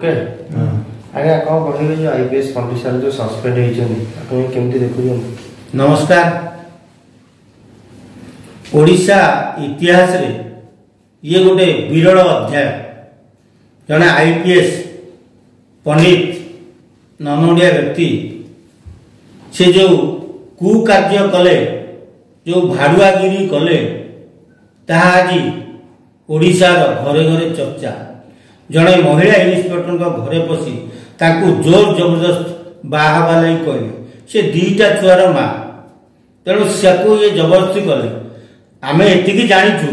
Okay आगे कौन कहले जो आईपीएस कंडीशन जो सस्पेंड होइछन आपण केमती देखु। नमस्कार। ओडिशा इतिहास रे ये गोटे विरल अध्याय। जने आईपीएस पंडित ननोडिया व्यक्ति से जो कुकार्य कले जो भाड़ुआगिरी कले ताहा आज ओडिशा घरे घरे चर्चा। जड़े महिला इन्स्पेक्टर घरे पशि ताकू जोर जबरदस्त बाहवा लगी कहले से दीटा छुआर माँ तेणु से ये जबरदस्ती कले। आम एति जाचु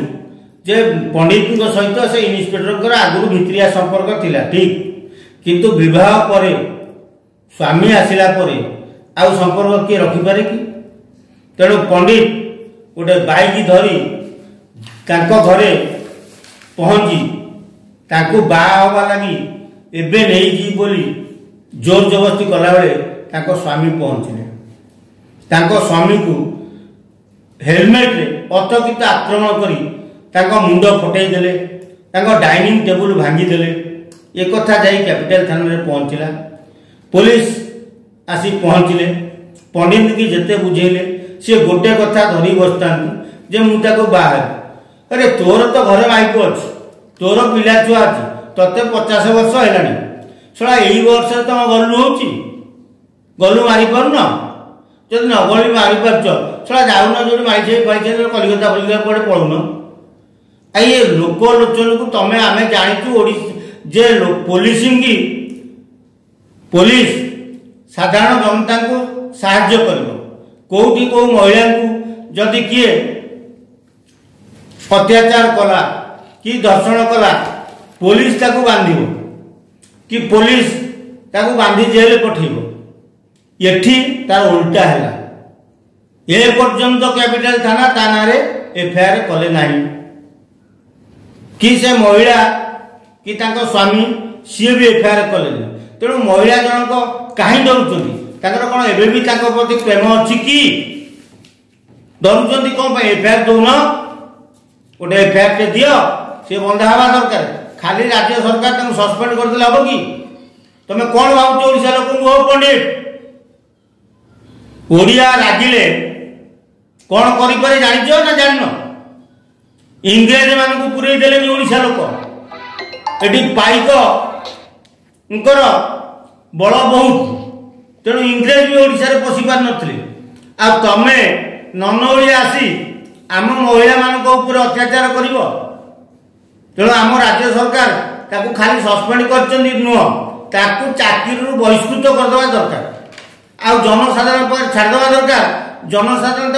जे पंडित सहित से इन्स्पेक्टर आगुरी भित्रिया संपर्क थिला ठीक, किंतु विवाह पर स्वामी आसिला परे आउ संपर्क किए रखिपारे कि? तेणु पंडित गोटे बाइक धरी तांको घरे पहुंची ताकू बाहा लगी एबे नहीं जी बोली जोर जबरदस्ती कला बेले ताको स्वामी पहुंचले। ताको स्वामी को हेलमेट रे अतर्कित आक्रमण करी ताको मुंड फटई देले, ताको डाइनिंग टेबल भांगी देले। एक कथा जाई कैपिटल थाना रे पहुंचला। पुलिस आसी पहुंचले। पंडित की जेते बुझेले से गोटे कथा धरी बसतांती जे मु ताको बाहर। अरे तोर तो घरे माइक अछि, तोर पिला छुआ अच्छी, तते 50 वर्ष है छड़ा यही वर्ष तुम गलु हो गलु मारी पार जब नगली मारी पार छड़ा जाऊन जो मारी कलिकता फलिकता कड़े पड़ून। ये लोकलोचन को तमें आम जाचु जे पुलिसिंग की पुलिस साधारण जनता को साहाय्य कर कौटी कौ महिला को जदि किए अत्याचार कला कि दर्शन कला पुलिस ताकू बांधिबो कि पुलिस ताकू बांधी जेल पठेबो। एठी तार उल्टा हैला। ए पर्यंत कैपिटल थाना थाना रे एफआईआर कले नाही कि से महिला कि तांको स्वामी सी भी एफआईआर कले। तेणु महिला जनक कहीं डरुचंती? तांकर कोन एबे भी तांको प्रति प्रेम अछि कि डरुचंती? कोन एफआईआर दोन गोटे एफआईआर ते दियो से बंधा हवा दरकार। खाली राज्य सरकार सस्पेंड करदे हम कि? तुम कौन भाव ओडिशा लोक हो पंडित? ओडिया रागिले कौन करें जान ना जान? इंग्रेज मान को पूरे देले ओडिशा लोक एटी पाइक बल बहुत। तेणु इंग्रेज भी ओडिशा रे पशि पार नथिले। आ तमे नन ओडिया आसी आम महिला मान ऊपर अत्याचार करिवो। तेणु आम राज्य सरकार ताकू खाली सस्पेंड कर नुह ताकू चाकरी बहिष्कृत करदे दरकार। आ जनसाधारण पर छाड़दे दरकार। जनसाधारण